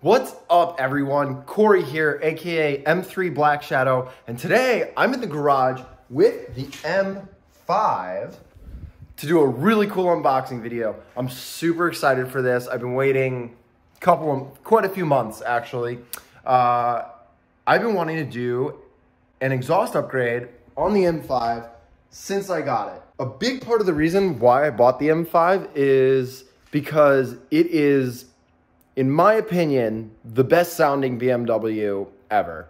What's up, everyone? Corey here, aka M3 Black Shadow, and today I'm in the garage with the M5 to do a really cool unboxing video. I'm super excited for this. I've been waiting quite a few months, actually. I've been wanting to do an exhaust upgrade on the M5 since I got it. A big part of the reason why I bought the M5 is because it is, in my opinion, the best sounding BMW ever.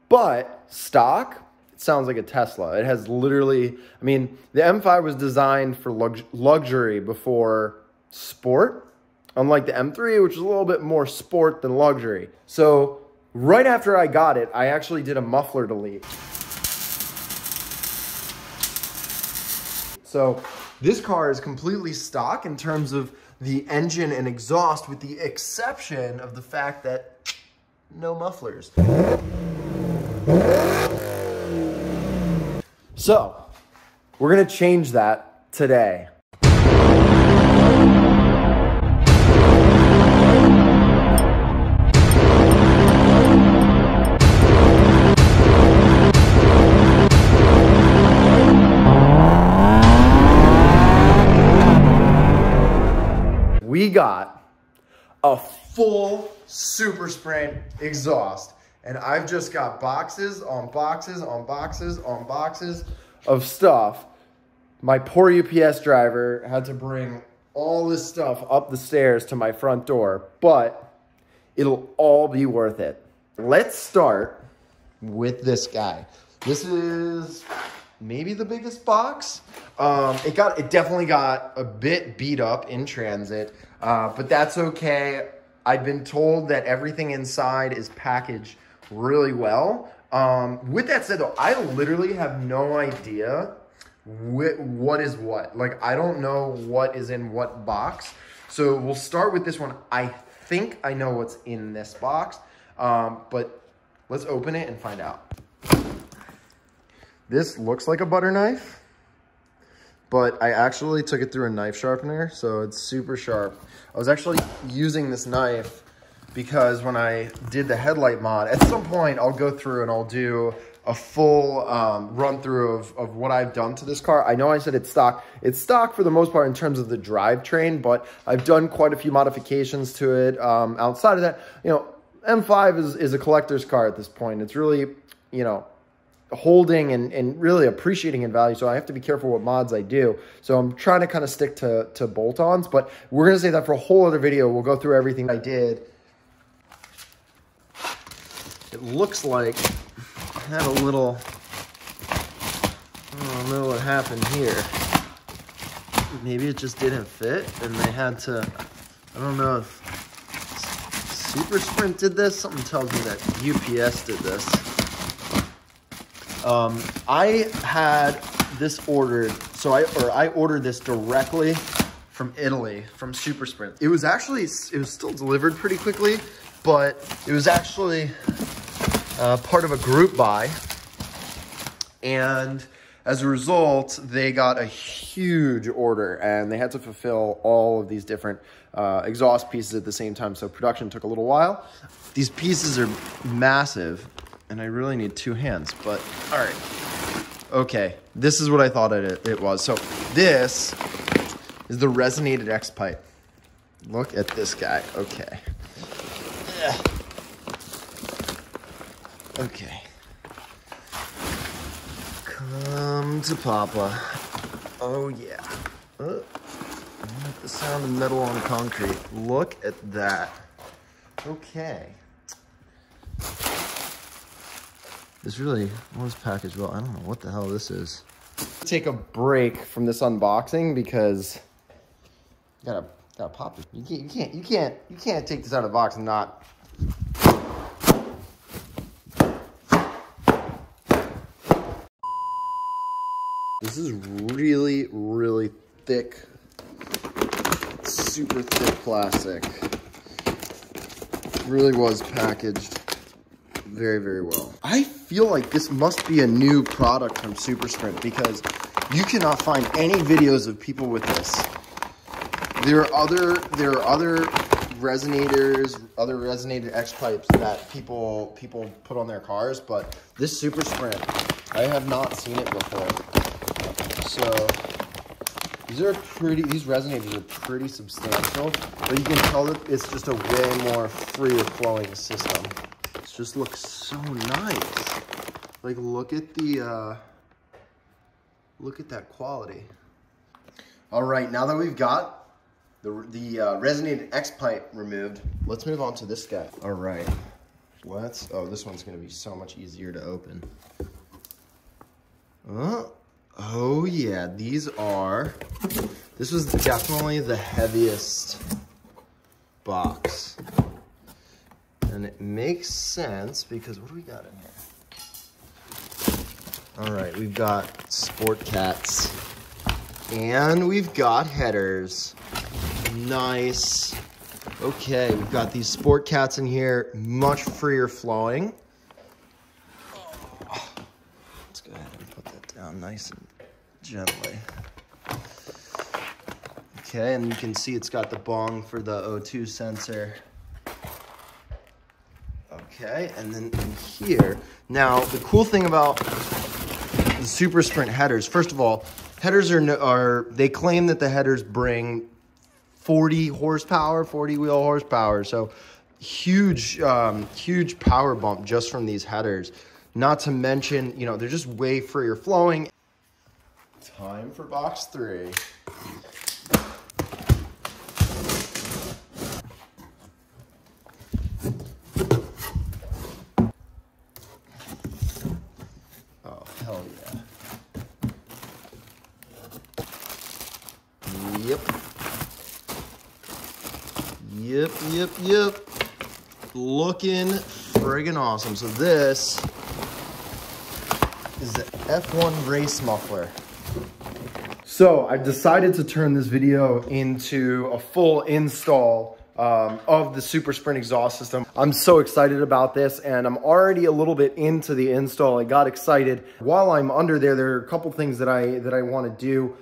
But stock, it sounds like a Tesla. It has literally, I mean, the M5 was designed for luxury before sport, unlike the M3, which is a little bit more sport than luxury. So right after I got it, I actually did a muffler delete. So this car is completely stock in terms of the engine and exhaust, with the exception of the fact that no mufflers. So we're gonna change that today. We got a full Super Sprint exhaust, and I've just got boxes on boxes on boxes on boxes of stuff. My poor UPS driver had to bring all this stuff up the stairs to my front door, but it'll all be worth it. Let's start with this guy. This is maybe the biggest box. It definitely got a bit beat up in transit, but that's okay. I've been told that everything inside is packaged really well. With that said though, I literally have no idea what is what. Like, I don't know what is in what box. So we'll start with this one. I think I know what's in this box, but let's open it and find out. This looks like a butter knife, but I actually took it through a knife sharpener, so it's super sharp. I was actually using this knife because when I did the headlight mod, at some point I'll go through and I'll do a full run through of what I've done to this car. I know I said it's stock. It's stock for the most part in terms of the drivetrain, but I've done quite a few modifications to it. Outside of that, you know, M5 is a collector's car at this point. It's really, you know, holding and really appreciating in value, so I have to be careful what mods I do. So I'm trying to kind of stick to bolt-ons, but we're going to save that for a whole other video. We'll go through everything I did. It looks like I had a little, I don't know what happened here. Maybe it just didn't fit and they had to, I don't know if Super Sprint did this. Something tells me that UPS did this. I had this ordered, so I ordered this directly from Italy, from Super Sprint. It was still delivered pretty quickly, but it was actually part of a group buy, and as a result, they got a huge order, and they had to fulfill all of these different exhaust pieces at the same time, so production took a little while. These pieces are massive, and I really need two hands, but all right. Okay, this is what I thought it was. So this is the Resinated X-Pipe. Look at this guy, okay. Okay. Come to Papa. Oh yeah. I like the sound of metal on concrete. Look at that. Okay. This really was packaged well. I don't know what the hell this is. Take a break from this unboxing because you gotta pop it. You can't take this out of the box and not. This is really, really thick, super thick plastic. It really was packaged very, very well. I feel like this must be a new product from Super Sprint because you cannot find any videos of people with this. There are other resonators, other Resinated X-Pipes that people put on their cars, but this Super Sprint, I have not seen it before. So these resonators are pretty substantial, but you can tell that it's just a way more freer flowing system. It just looks so nice. Like, look at that quality. All right, now that we've got the Resinated X-Pipe removed, let's move on to this guy. All right, oh, this one's gonna be so much easier to open. Oh yeah, this was definitely the heaviest box. And it makes sense because what do we got in here? All right, we've got Sport Cats and we've got headers. Nice. Okay, we've got these Sport Cats in here, much freer flowing. Let's go ahead and put that down nice and gently. Okay, and you can see it's got the bong for the O2 sensor. Okay, and then in here, now the cool thing about the Super Sprint headers, first of all, headers they claim that the headers bring 40 horsepower, 40 wheel horsepower. So huge, huge power bump just from these headers. Not to mention, you know, they're just way freer flowing. Time for box 3. Oh, hell yeah. Yep. Looking friggin' awesome. So this is the F1 Race Muffler. So I decided to turn this video into a full install of the Super Sprint exhaust system. I'm so excited about this, and I'm already a little bit into the install. I got excited. While I'm under there are a couple things that I want to do.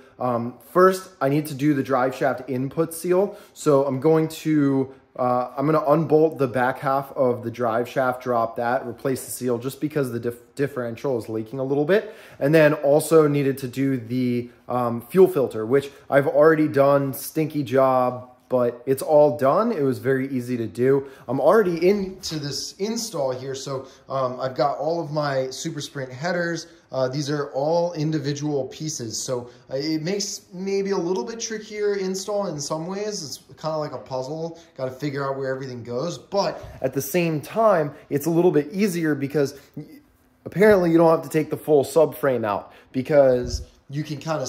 First, I need to do the Driveshaft input seal. So I'm going to unbolt the back half of the Driveshaft, drop that, replace the seal just because the differential is leaking a little bit. And then also needed to do the fuel filter, which I've already done, stinky job, but it's all done. It was very easy to do. I'm already into this install here. So I've got all of my Super Sprint headers. These are all individual pieces. So it makes maybe a little bit trickier install in some ways. It's kind of like a puzzle. Got to figure out where everything goes. But at the same time, it's a little bit easier because apparently you don't have to take the full subframe out, because you can kind of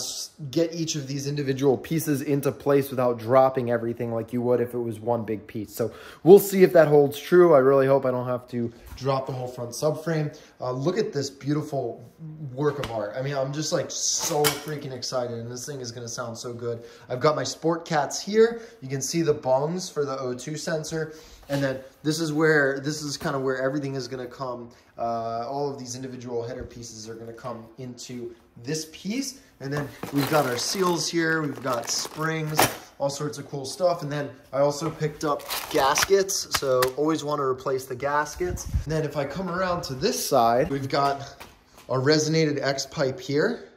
get each of these individual pieces into place without dropping everything like you would if it was one big piece. So we'll see if that holds true. I really hope I don't have to drop the whole front subframe. Look at this beautiful work of art. I mean, I'm just like so freaking excited, and this thing is gonna sound so good. I've got my Sport Cats here. You can see the bungs for the O2 sensor. And then this is kind of where everything is gonna come. All of these individual header pieces are gonna come into this piece. And then we've got our seals here, we've got springs, all sorts of cool stuff. And then I also picked up gaskets, so always want to replace the gaskets. And then if I come around to this side, we've got our Resinated X-Pipe here.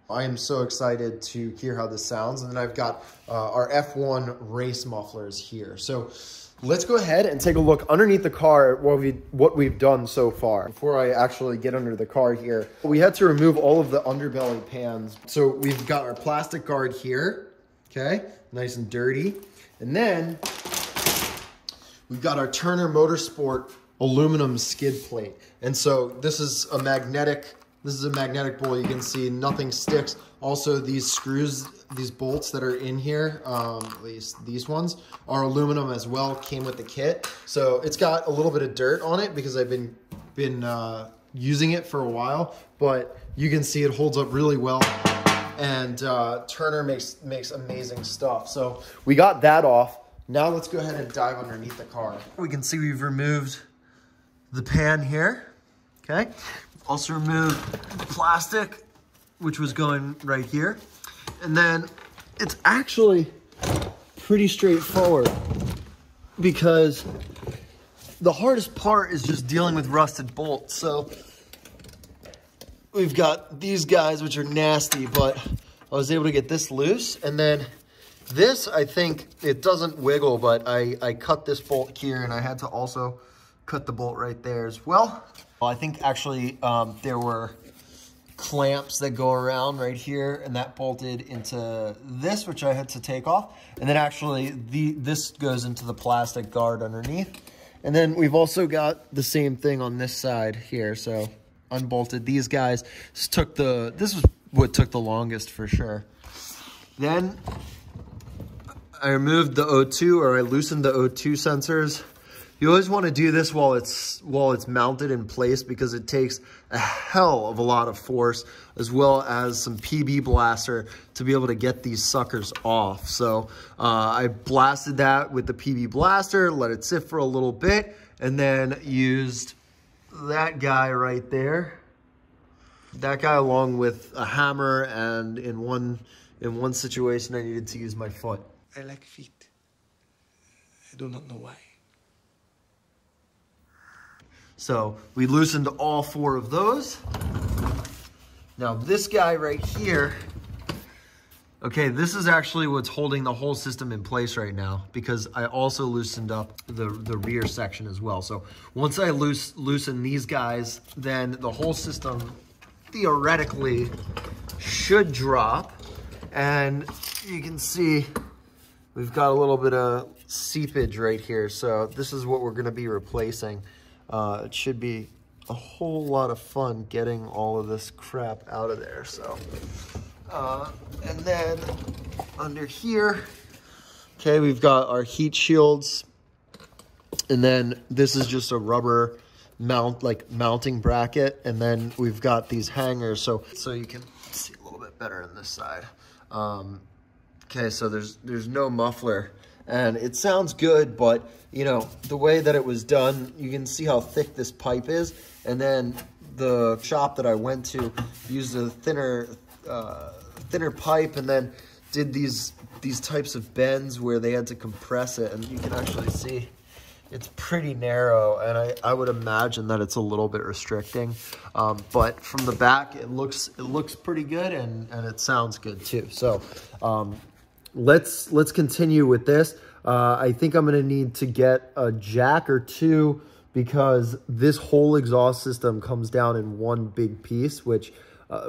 I am so excited to hear how this sounds. And then I've got our F1 Race Mufflers here. So let's go ahead and take a look underneath the car at what we've done so far. Before I actually get under the car here, we had to remove all of the underbelly pans. So we've got our plastic guard here, okay? Nice and dirty. And then we've got our Turner Motorsport aluminum skid plate. And so this is a magnetic bowl. You can see nothing sticks. Also, these screws, these bolts that are in here, at least these ones, are aluminum as well, came with the kit. So it's got a little bit of dirt on it because I've been using it for a while, but you can see it holds up really well. And Turner makes amazing stuff. So we got that off. Now let's go ahead and dive underneath the car. We can see we've removed the pan here, okay? Also removed the plastic, which was going right here. And then it's actually pretty straightforward. because the hardest part is just dealing with rusted bolts. So we've got these guys, which are nasty, but I was able to get this loose. And then this, I think it doesn't wiggle, but I cut this bolt here, and I had to also cut the bolt right there as well. I think actually there were clamps that go around right here, and that bolted into this, which I had to take off. And then actually this goes into the plastic guard underneath. And then we've also got the same thing on this side here. So unbolted these guys. This was what took the longest for sure. Then I removed the O2, or I loosened the O2 sensors. You always want to do this while it's mounted in place, because it takes a hell of a lot of force as well as some PB blaster to be able to get these suckers off. So I blasted that with the PB blaster, let it sit for a little bit, and then used that guy right there. That guy along with a hammer, and in one situation I needed to use my foot. I like feet. I do not know why. So we loosened all 4 of those. Now this guy right here, okay, this is actually what's holding the whole system in place right now, because I also loosened up the rear section as well. So once I loosen these guys, then the whole system theoretically should drop. And you can see we've got a little bit of seepage right here. So this is what we're gonna be replacing. It should be a whole lot of fun getting all of this crap out of there. So, and then under here, okay, we've got our heat shields, and then this is just a rubber mounting bracket, and then we've got these hangers, so you can see a little bit better on this side. Okay, so there's no muffler. And it sounds good, but you know, the way that it was done, you can see how thick this pipe is. And then the shop that I went to used a thinner pipe, and then did these types of bends where they had to compress it. And you can actually see it's pretty narrow, and I would imagine that it's a little bit restricting. But from the back, it looks pretty good, and it sounds good too. So let's continue with this. I think I'm gonna need to get a jack or 2, because this whole exhaust system comes down in one big piece, which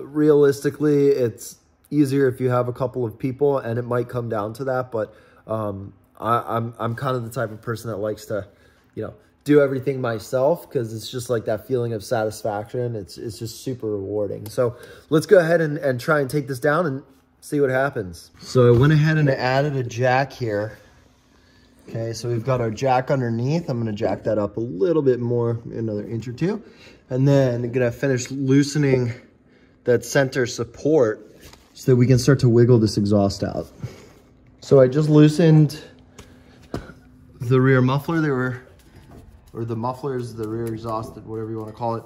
realistically it's easier if you have a couple of people, and it might come down to that. But I'm kind of the type of person that likes to, you know, do everything myself, because it's just like that feeling of satisfaction. It's just super rewarding. So let's go ahead and try and take this down and see what happens. So I went ahead and added a jack here. Okay, so we've got our jack underneath. I'm gonna jack that up a little bit more, another inch or 2. And then I'm gonna finish loosening that center support so that we can start to wiggle this exhaust out. So I just loosened the rear muffler. Or the mufflers, the rear exhaust, whatever you wanna call it.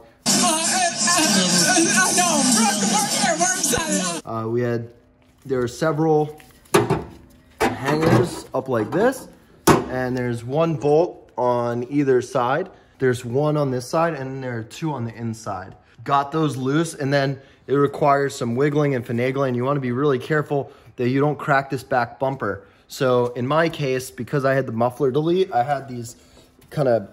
There are several hangers up like this, and there's one bolt on either side. There's one on this side, and there are 2 on the inside. Got those loose, and then it requires some wiggling and finagling. You want to be really careful that you don't crack this back bumper. So in my case, because I had the muffler delete, I had these kind of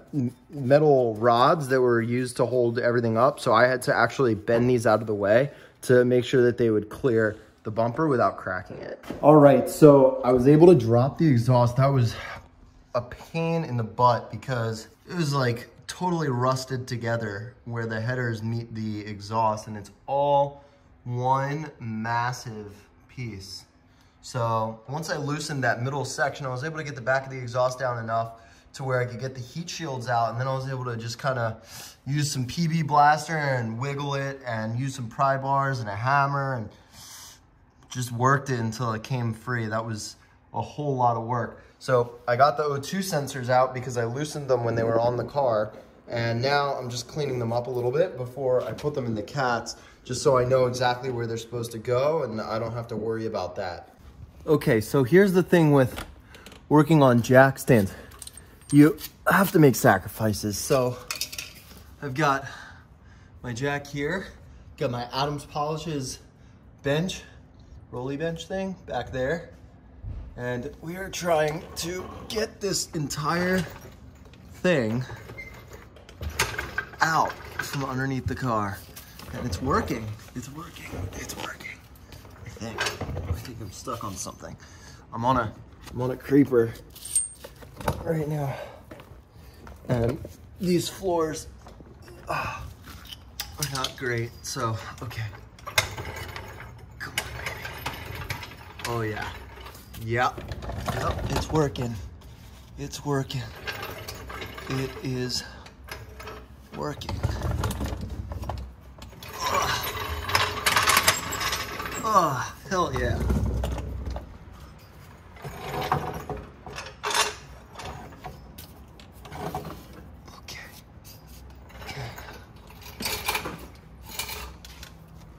metal rods that were used to hold everything up. So I had to actually bend these out of the way to make sure that they would clear the bumper without cracking it. All right, so I was able to drop the exhaust. That was a pain in the butt, because it was like totally rusted together where the headers meet the exhaust, and it's all one massive piece. So once I loosened that middle section, I was able to get the back of the exhaust down enough to where I could get the heat shields out, and then I was able to just kind of use some PB blaster and wiggle it, and use some pry bars and a hammer, and just worked it until it came free. That was a whole lot of work. So I got the O2 sensors out because I loosened them when they were on the car, and now I'm just cleaning them up a little bit before I put them in the cats, just so I know exactly where they're supposed to go, and I don't have to worry about that. Okay, so here's the thing with working on jack stands. you have to make sacrifices. So I've got my jack here, got my Adams Polishes bench, rolly bench thing back there. And we are trying to get this entire thing out from underneath the car. And it's working, it's working, it's working. I think I'm stuck on something. I'm on a creeper right now. And these floors are not great, so, okay. Come on, baby. Oh yeah. Yep, it's working. It's working. It is working. Oh, hell yeah. Okay.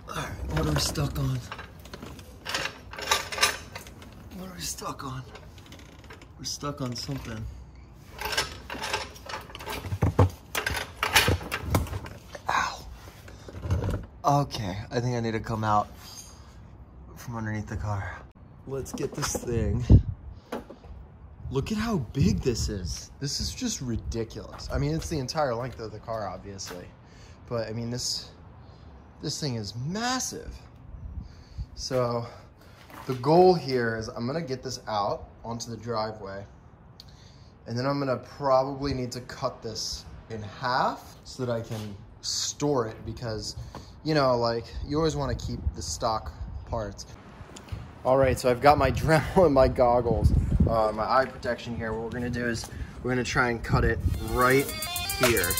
All right, what are we stuck on? What are we stuck on? We're stuck on something. Ow. Okay, I think I need to come out from underneath the car. Let's get this thing. Look at how big this is. This is just ridiculous. I mean, it's the entire length of the car, obviously. But I mean, this thing is massive. So the goal here is I'm gonna get this out onto the driveway, and then I'm gonna probably need to cut this in half so that I can store it, because, you know, like, you always wanna keep the stock parts. All right, so I've got my Dremel and my goggles, my eye protection here. What we're gonna do is we're gonna try and cut it right here.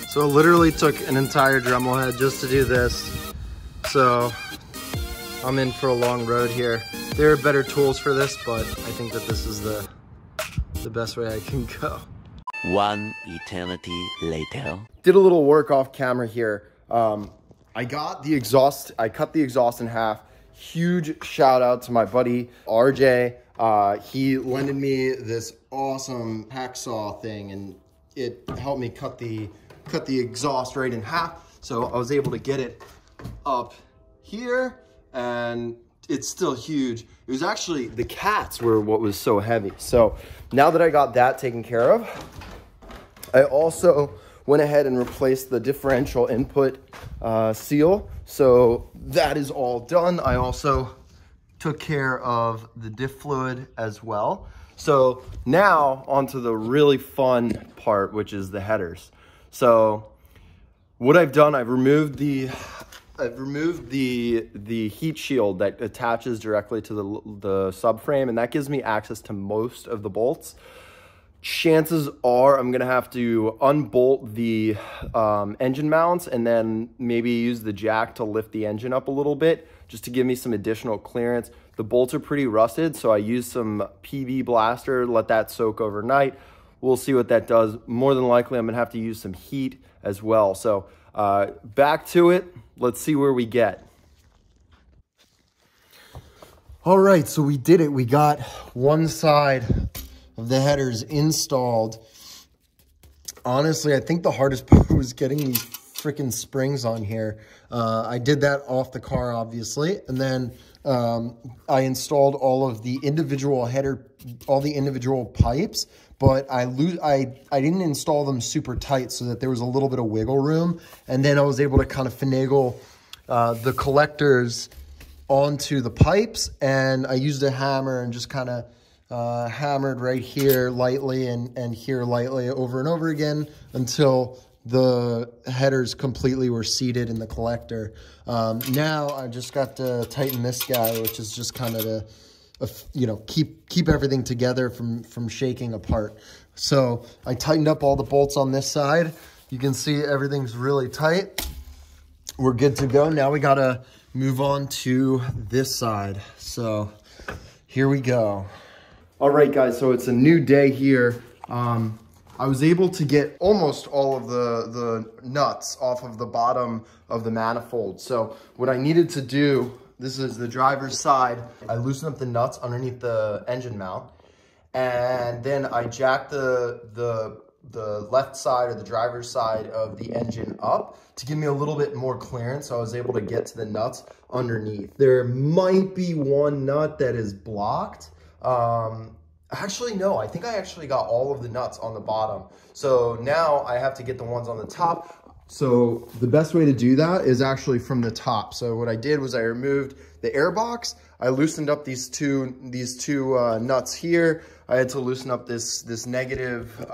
So it literally took an entire Dremel head just to do this. So I'm in for a long road here. There are better tools for this, but I think that this is the best way I can go. One eternity later. Did a little work off camera here. I got the exhaust, I cut the exhaust in half. Huge shout out to my buddy RJ. He lended me this awesome hacksaw thing, and it helped me cut the exhaust right in half. So I was able to get it up here, and it's still huge. It was actually, the cats were what was so heavy. So now that I got that taken care of, I also went ahead and replaced the differential input seal. So that is all done. I also took care of the diff fluid as well. So now onto the really fun part, which is the headers. So what I've done, I've removed the heat shield that attaches directly to the subframe, and that gives me access to most of the bolts. Chances are I'm gonna have to unbolt the engine mounts and then maybe use the jack to lift the engine up a little bit just to give me some additional clearance. The bolts are pretty rusted, so I used some PB blaster, let that soak overnight. We'll see what that does. More than likely, I'm gonna have to use some heat as well. So back to it. Let's see where we get. All right, so we did it. We got one side of the headers installed. Honestly, I think the hardest part was getting these freaking springs on here. I did that off the car, obviously, and then I installed all of the individual header, all the individual pipes, but I didn't install them super tight so that there was a little bit of wiggle room, and then I was able to kind of finagle the collectors onto the pipes, and I used a hammer and just kind of hammered right here lightly and here lightly over and over again until the headers completely were seated in the collector. Now I just got to tighten this guy, which is just kind of to, you know, keep everything together from shaking apart. So I tightened up all the bolts on this side. You can see everything's really tight. We're good to go. Now we gotta move on to this side. So here we go. All right, guys, so it's a new day here. I was able to get almost all of the nuts off of the bottom of the manifold. So what I needed to do, this is the driver's side. I loosened up the nuts underneath the engine mount, and then I jacked the left side or the driver's side of the engine up to give me a little bit more clearance, so I was able to get to the nuts underneath. There might be one nut that is blocked. Actually, no, I think I actually got all of the nuts on the bottom. So now I have to get the ones on the top. So the best way to do that is actually from the top. So what I did was I removed the air box. I loosened up these two nuts here. I had to loosen up this negative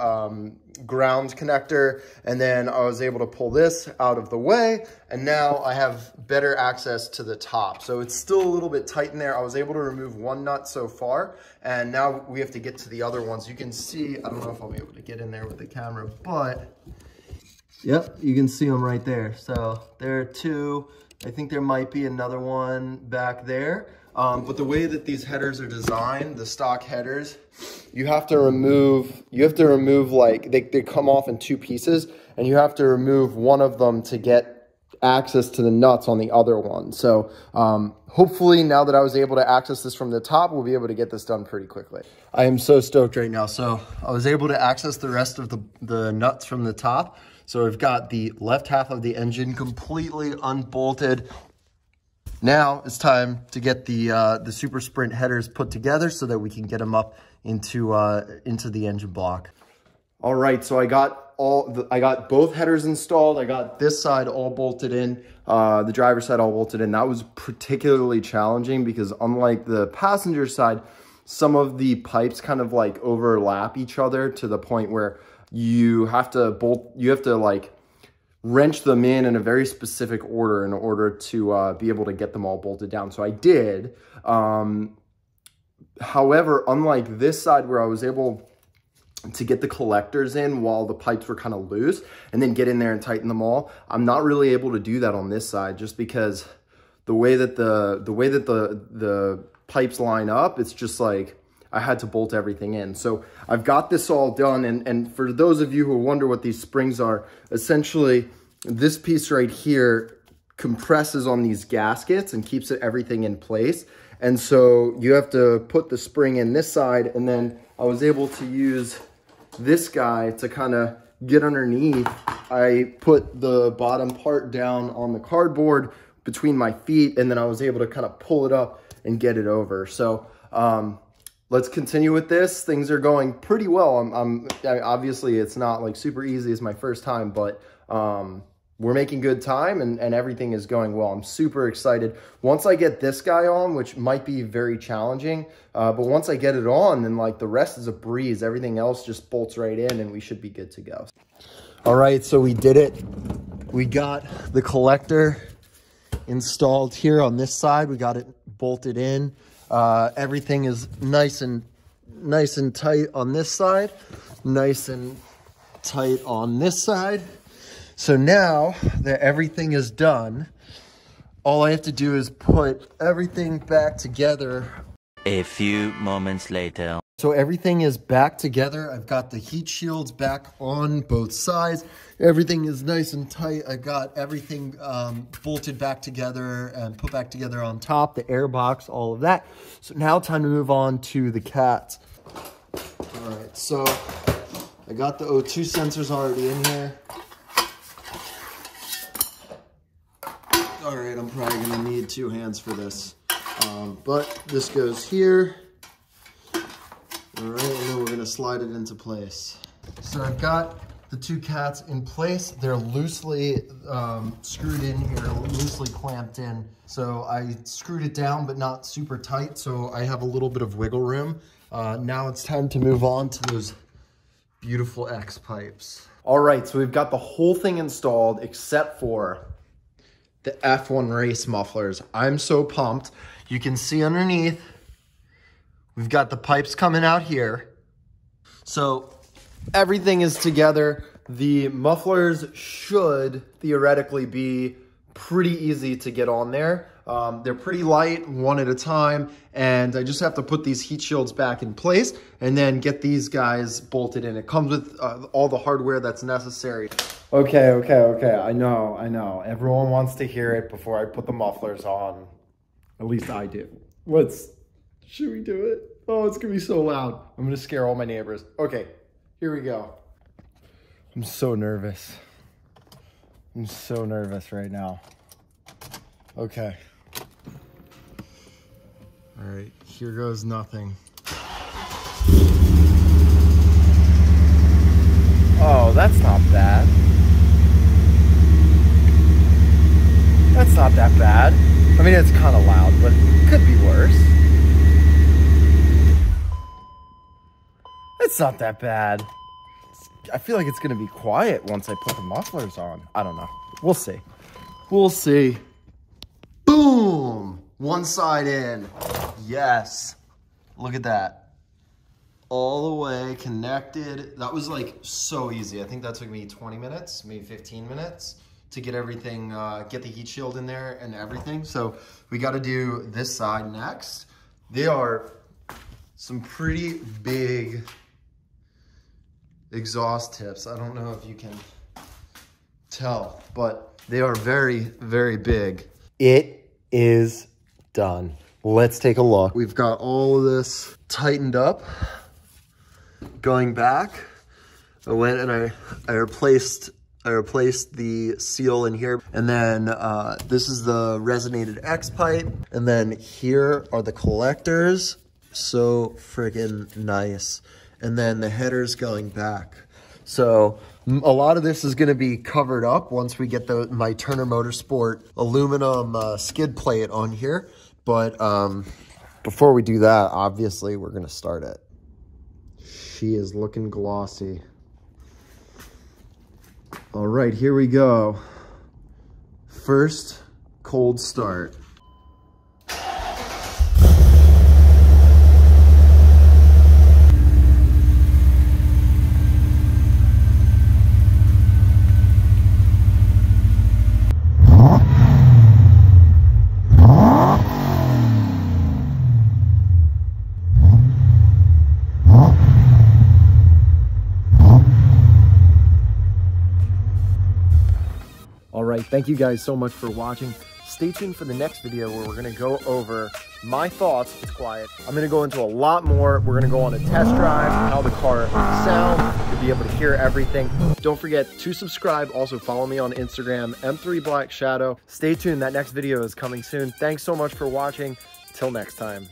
ground connector, and then I was able to pull this out of the way, and now I have better access to the top. So it's still a little bit tight in there. I was able to remove one nut so far, and now we have to get to the other ones. You can see, I don't know if I'll be able to get in there with the camera, but yep, you can see them right there. So there are two. I think there might be another one back there. But the way that these headers are designed, the stock headers, you have to remove like, they come off in two pieces, and you have to remove one of them to get access to the nuts on the other one. So hopefully now that I was able to access this from the top, we'll be able to get this done pretty quickly. I am so stoked right now. So I was able to access the rest of the nuts from the top. So I've got the left half of the engine completely unbolted. Now it's time to get the Super Sprint headers put together so that we can get them up into the engine block. All right, so I got both headers installed. I got this side all bolted in, the driver's side all bolted in. That was particularly challenging because unlike the passenger side, some of the pipes kind of like overlap each other to the point where you have to like wrench them in a very specific order in order to be able to get them all bolted down. So I did. However, unlike this side where I was able to get the collectors in while the pipes were kind of loose and then get in there and tighten them all, I'm not really able to do that on this side just because the way that the pipes line up, it's just like I had to bolt everything in. So I've got this all done. And for those of you who wonder what these springs are, essentially this piece right here compresses on these gaskets and keeps everything in place. And so you have to put the spring in this side, and then I was able to use this guy to kind of get underneath. I put the bottom part down on the cardboard between my feet, and then I was able to kind of pull it up and get it over. So let's continue with this. Things are going pretty well. Obviously it's not like super easy. It's my first time, but we're making good time and everything is going well. I'm super excited. Once I get this guy on, which might be very challenging, but once I get it on, then like the rest is a breeze. Everything else just bolts right in and we should be good to go. All right, so we did it. We got the collector installed here on this side. We got it bolted in. Everything is nice and tight on this side, nice and tight on this side. So now that everything is done, all I have to do is put everything back together. A few moments later. So everything is back together. I've got the heat shields back on both sides. Everything is nice and tight. I got everything bolted back together and put back together on top, the air box, all of that. So now time to move on to the cats. All right, so I got the O2 sensors already in here. All right, I'm probably gonna need 2 hands for this. But this goes here. All right, and then we're gonna slide it into place. So I've got the 2 cats in place. They're loosely screwed in here, loosely clamped in. So I screwed it down, but not super tight, so I have a little bit of wiggle room. Now it's time to move on to those beautiful X-pipes. All right, so we've got the whole thing installed except for the F1 Race Mufflers. I'm so pumped. You can see underneath, we've got the pipes coming out here. So everything is together. The mufflers should theoretically be pretty easy to get on there. They're pretty light, one at a time, and I just have to put these heat shields back in place and then get these guys bolted in. It comes with all the hardware that's necessary. Okay. I know. Everyone wants to hear it before I put the mufflers on. At least I do. Should we do it? Oh, it's gonna be so loud. I'm gonna scare all my neighbors. Okay, here we go. I'm so nervous. I'm so nervous right now. Okay. All right, here goes nothing. Oh, that's not bad. That's not that bad. I mean, it's kind of loud, but it could be worse. It's not that bad. I feel like it's gonna be quiet once I put the mufflers on. I don't know. We'll see. We'll see. Boom! One side in. Yes. Look at that. All the way connected. That was like so easy. I think that took me 20 minutes, maybe 15 minutes to get everything, get the heat shield in there and everything. So we got to do this side next. They are some pretty big exhaust tips. I don't know if you can tell, but they are very, very big. It is done. Let's take a look. We've got all of this tightened up. Going back, I went and I replaced the seal in here, and then this is the Resinated X-Pipe, and then here are the collectors. So friggin' nice. And then the headers going back. So a lot of this is gonna be covered up once we get my Turner Motorsport aluminum skid plate on here. But before we do that, obviously we're gonna start it. She is looking glossy. All right, here we go. First cold start. All right, thank you guys so much for watching. Stay tuned for the next video where we're gonna go over my thoughts. It's quiet. I'm gonna go into a lot more. We're gonna go on a test drive, how the car sounds, to be able to hear everything. Don't forget to subscribe. Also follow me on Instagram, M3BlackShadow. Stay tuned, that next video is coming soon. Thanks so much for watching. Till next time.